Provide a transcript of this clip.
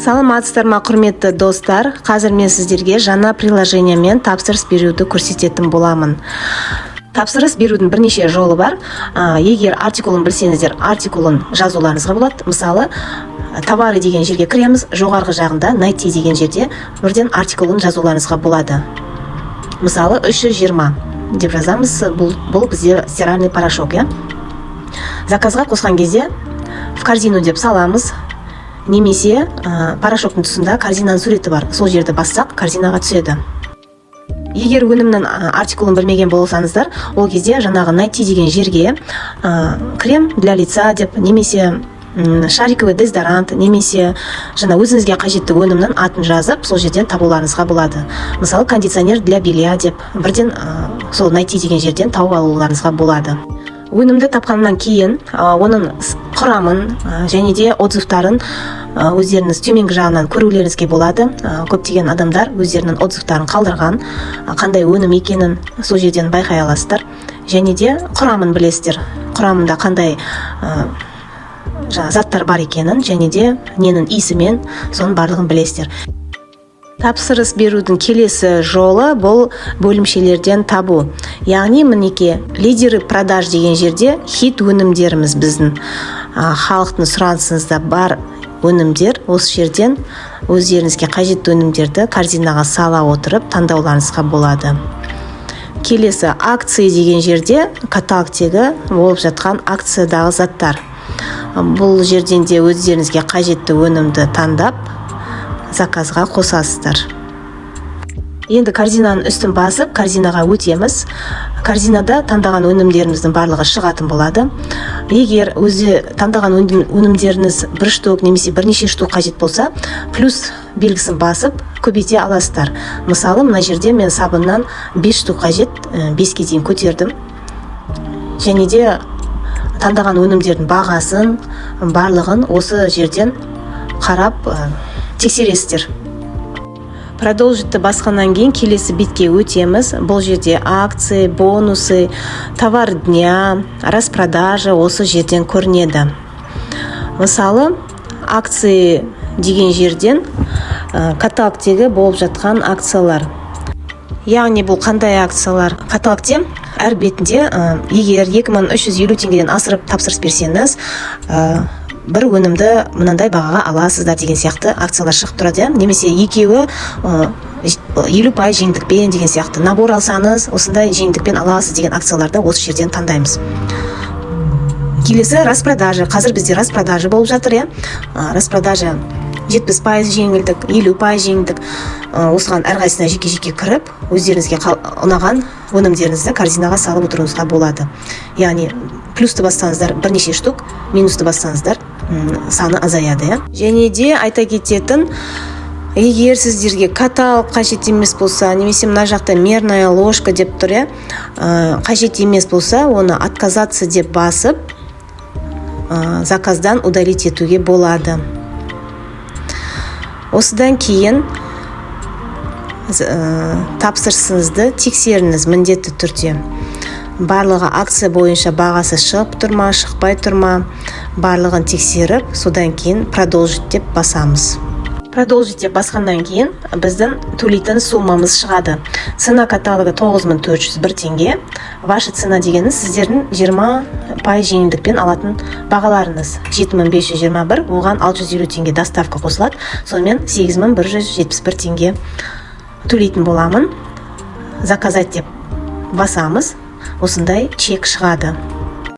Саламатсыздар ма, құрметті достар. Қазір мен сіздерге жаңа приложениемен тапсырыс беруді көрсететін боламын. Тапсырыс берудің бірнеше жолы бар. Егер артикулын білсеңіздер, артикулын жазуларыңызға болады. Мысалы, товары деген жерге кіреміз, жоғарғы жағында найти деген жерде бірден артикулын жазуларыңызға болады. Мысалы, 320 деп жазамыз. Бұл бізде стиральный порошок, Заказға қосқан кезде в корзину деп саламыз. Немесе порошоктың тұсында корзинаның суреті бар. Сол жерді бассақ, корзинаға түседі. Егер өнімнің артикулын білмеген болсаңыздар, ол кезде жаңағы найти деген жерге крем для лица деп, немесе шариковый дезодорант, немесе өзіңізге қажетті өнімнің атын жазып, сол жерден табуларыңызға болады. Мысалы, кондиционер для белья деп, бірден сол найти деген жерден тауып алуларыңызға болады. Өнімді тапқаннан кейін оның құрамын және де отзывтарын өздеріңіз төменгі жағынан көрулеріңізге болады. Көптеген адамдар өздерінің отзывтарын қалдырған, қандай өнім екенін сол жерден байқай аласыздар. Және де құрамын білесіздер. Құрамында қандай заттар бар екенін, және де ненің иісімен соның барлығын білесіздер. Тапсырыс берудің келесі жолы бұл бөлімшелерден табу. Яғни мінеке, лидеры продаж деген жерде хит өнімдеріміз біздің. Халықтың сұранысыңызда бар өнімдер, осы жерден өздеріңізге қажетті өнімдерді корзинаға сала отырып таңдауларыңызға болады. Келесі акция деген жерде каталогтегі болып жатқан акциядағы заттар. Бұл жерден де өздеріңізге қажетті өнімді таңдап заказға қосасыздар. Енді корзинаның үстін басып, корзинаға өтеміз. Корзинада таңдаған өнімдеріміздің барлығы шығатын болады. Егер өзі таңдаған өнімдеріңіз бір штук немесе бірнеше штук қажет болса, плюс белгісін басып көбейте аласыздар. Мысалы, мына жерде мен сабыннан 5 штук қажет, 5-ке дейін көтердім. Және де таңдаған өнімдердің бағасын, барлығын осы жерден қарап тексересіздер. Продолжитті басқаннан кейін келесі бетке өтеміз. Бұл жерде акции, бонусы, товар дня, распродажа осы жерден көрінеді. Мысалы, акции деген жерден каталогтегі болып жатқан акциялар. Яғни бұл қандай акциялар? Каталогте әр бетінде егер 2350 теңгеден асырып тапсырыс берсеңіз, бір өнімді мынандай бағаға аласыздар деген сияқты акциялар шығып тұрады. Немесе екеуі 50% жеңілдікпен деген сияқты. Набор алсаңыз, осындай жеңілдікпен аласыз деген акцияларды осы жерден таңдаймыз. Келесі распродажа. Қазір бізде распродажа болып жатыр, Распродажа 70% жеңілдік, 50% жеңілдік. Осыған әрқайсысына жеке-жеке кіріп, өздеріңізге ұнаған өнімдеріңізді корзинаға салып отыруыңызға болады. Яғни плюсты бассаңыздар бірнеше штук, минусты бассаңыздар саны азаяды. Және де айта кететін, егер сіздерге каталог қажет емес болса, немесе мына жақта мерная ложка деп тұр, қажет емес болса, оны отказаться деп басып, заказдан удалить етуге болады. Осыдан кейін тапсырысыңызды тексеріңіз міндетті түрде. Барлығы акция бойынша бағасы шығып тұрма, шықпай тұрма, барлығын тексеріп, содан кейін продолжить деп басамыз. Продолжить деп басқаннан кейін біздің төлейтін суммамыз шығады. Цена каталога 9401 теңге. Ваша цена дегеніңіз сіздердің 20% жеңілдікпен алатын бағаларыңыз. 7521, оған 650 теңге доставка қосылады. Сонымен 8171 теңге төлейтін боламын. Заказать деп басамыз. Осындай чек шығады.